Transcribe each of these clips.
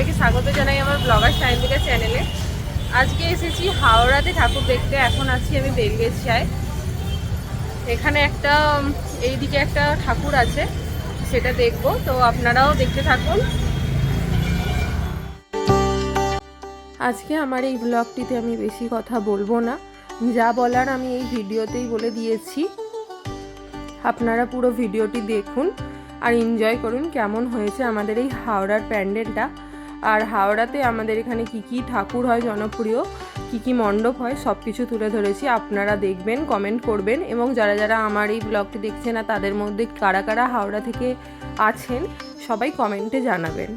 সবাইকে স্বাগত জানাই আমার ব্লগার সায়ন্তিকা চ্যানেলে। আজকে এসেছি হাওড়াতে ঠাকুর দেখতে। এখন আছি আমি বেলগেছিয়ায়। এখানে একটা এইদিকে একটা ঠাকুর আছে, সেটা দেখব, তো আপনারাও দেখতে থাকুন। আজকে আমার এই ব্লগটিতে আমি বেশি কথা বলবো না, যা বলার আমি এই ভিডিওতেই বলে দিয়েছি। আপনারা পুরো ভিডিওটি দেখুন আর এনজয় করুন কেমন হয়েছে আমাদের এই হাওড়ার প্যান্ডেলটা। আর হাওড়াতে আমাদের এখানে কি ঠাকুর হয় জনপ্রিয়, কি মণ্ডপ হয়, সব কিছু তুলে ধরেছি। আপনারা দেখবেন, কমেন্ট করবেন, এবং যারা যারা আমার এই ব্লগটি দেখছেন না তাদের মধ্যে কারা কারা হাওড়া থেকে আছেন সবাই কমেন্টে জানাবেন।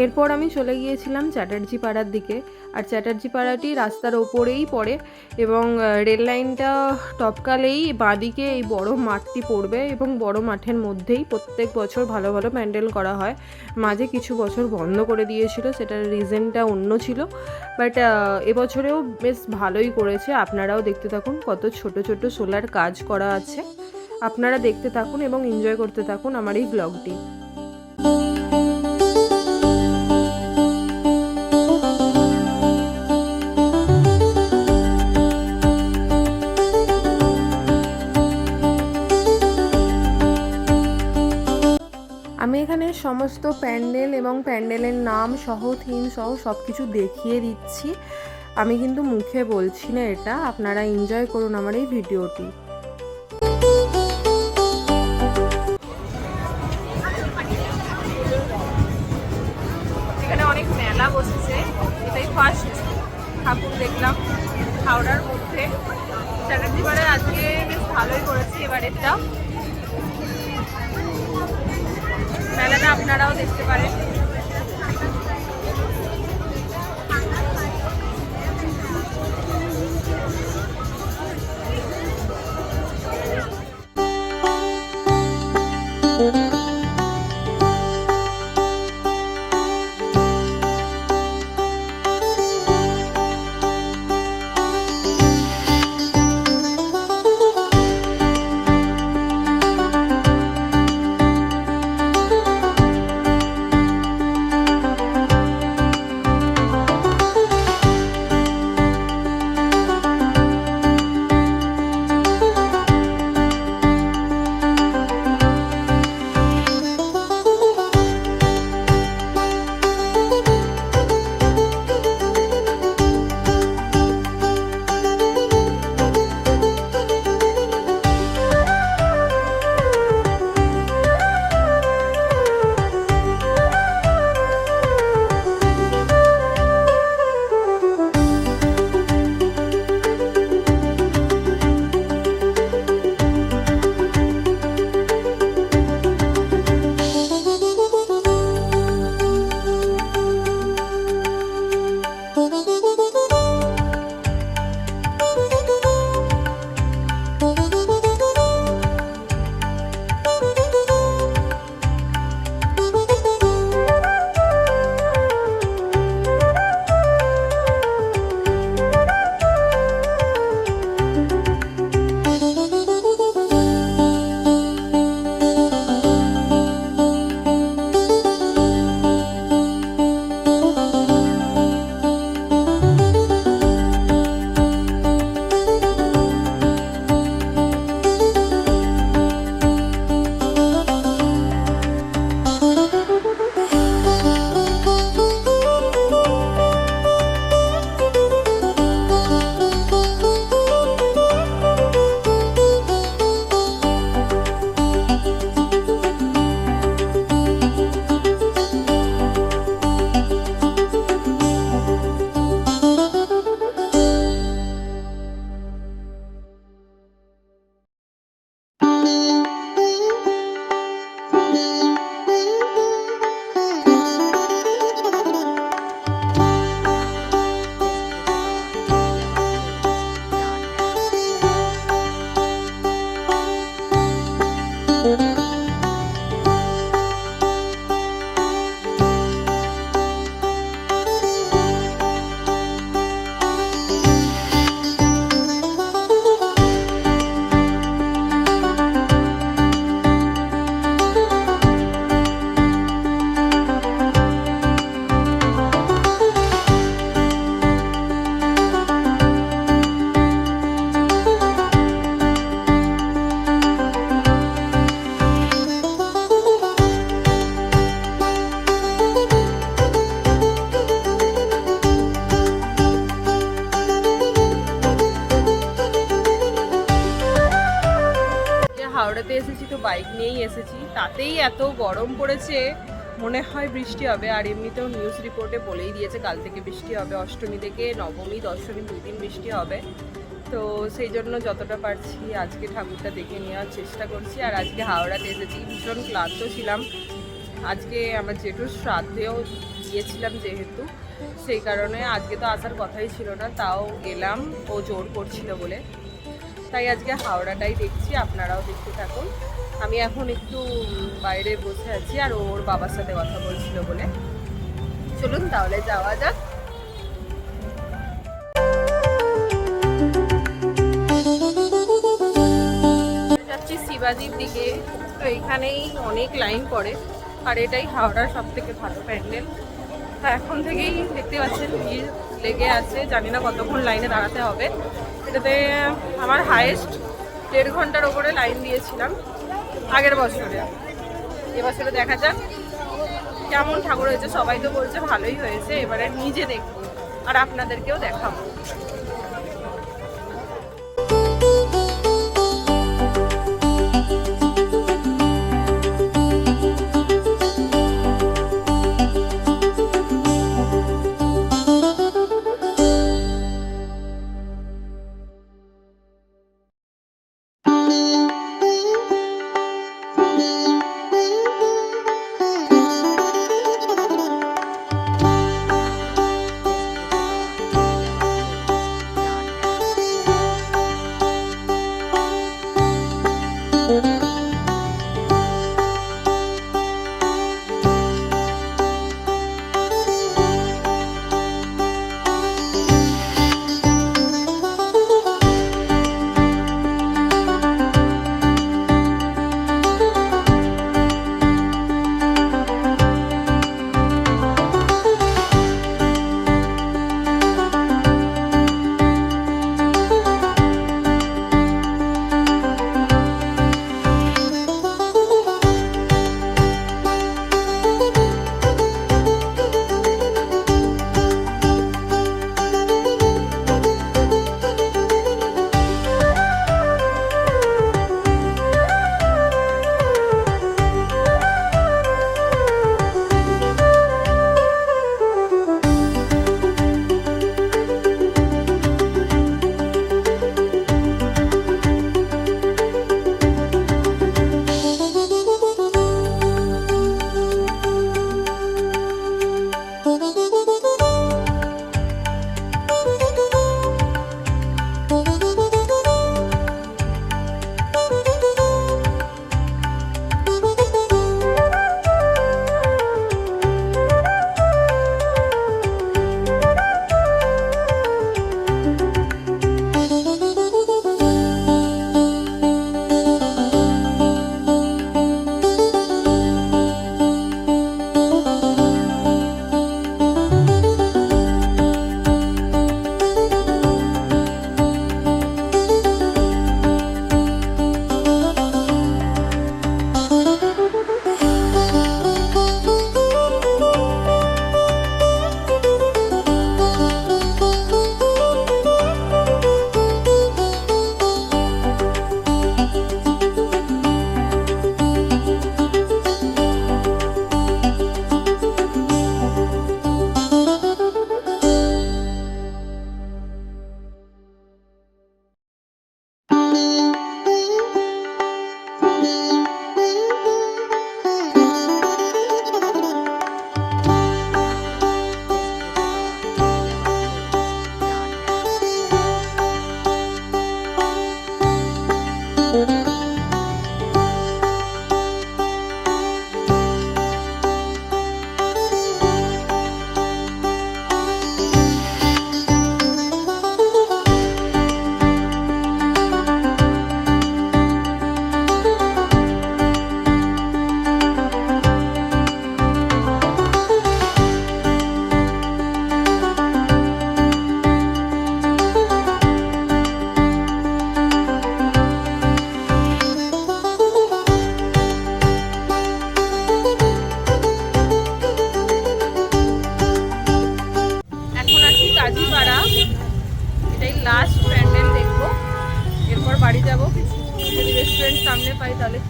এরপর আমি চলে গিয়েছিলাম চ্যাটার্জি পাড়ার দিকে। আর চ্যাটার্জি পাড়াটি রাস্তার ওপরেই পড়ে এবং রেল লাইনটা টপকালেই বাঁদিকে এই বড় মাঠটি পড়বে, এবং বড় মাঠের মধ্যেই প্রত্যেক বছর ভালো ভালো প্যান্ডেল করা হয়। মাঝে কিছু বছর বন্ধ করে দিয়েছিল, সেটার রিজনটা অন্য ছিল, বাট এবছরেও বেশ ভালোই করেছে। আপনারাও দেখতে থাকুন, কত ছোট ছোট সোলার কাজ করা আছে। আপনারা দেখতে থাকুন এবং এনজয় করতে থাকুন আমার এই ব্লগটি। আমি এখানে সমস্ত প্যান্ডেল এবং প্যান্ডেলের নাম সহ থিম সহ সব কিছু দেখিয়ে দিচ্ছি। আমি কিন্তু মুখে বলছি না এটা, আপনারা এনজয় করুন আমার এই ভিডিওটি। এখানে অনেক মেলা বসেছে, এটাই ফার্স্ট ঠাকুর দেখলাম হাওড়ার মধ্যে। চ্যাটার্জি পাড়ায় আজকে বেশ ভালোই করেছে এবারেরটা। মেলাটা আপনারাও দেখতে পারেন। হাওড়াতে এসেছি তো বাইক নিয়েই এসেছি, তাতেই এত গরম পড়েছে, মনে হয় বৃষ্টি হবে। আর এমনিতেও নিউজ রিপোর্টে বলেই দিয়েছে কাল থেকে বৃষ্টি হবে, অষ্টমী থেকে নবমী দশমী 2 দিন বৃষ্টি হবে। তো সেই জন্য যতটা পারছি আজকে ঠাকুরটা দেখে নেওয়ার চেষ্টা করছি। আর আজকে হাওড়াতে এসেছি, ভীষণ ক্লান্ত ছিলাম। আজকে আমার জেঠুর শ্রাদ্ধেও গিয়েছিলাম যেহেতু, সেই কারণে আজকে তো আসার কথাই ছিল না, তাও গেলাম, ও জোর করছিল বলে। তাই আজকে হাওড়াটাই দেখছি, আপনারাও দেখতে থাকুন। আমি এখন একটু বাইরে বসে আছি আর ওর বাবার সাথে কথা বলছিল বলে। চলুন তাহলে যাওয়া যাক। যাচ্ছি শিবাজির দিকে, তো এখানেই অনেক লাইন পড়ে আর এটাই হাওড়ার সব থেকে ভালো প্যান্ডেল। এখন থেকেই দেখতে পাচ্ছেন ভিড় লেগে আছে, জানি না কতক্ষণ লাইনে দাঁড়াতে হবে। এটাতে আমার হায়েস্ট 1.5 ঘন্টার ওপরে লাইন দিয়েছিলাম আগের বছরে। এবছরে দেখা যাক কেমন ঠাকুর হয়েছে। সবাই তো বলছে ভালোই হয়েছে, এবারে নিজে দেখবো আর আপনাদেরকেও দেখাবো।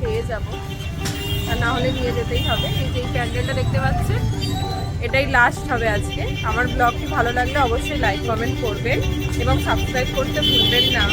পেয়ে যাব, আর না হলে নিয়ে যেতেই হবে। এই যে এই প্যান্ডেলটা দেখতে পাচ্ছেন, এটাই লাস্ট হবে আজকে। আমার ব্লগটি ভালো লাগলে অবশ্যই লাইক কমেন্ট করবেন এবং সাবস্ক্রাইব করতে ভুলবেন না।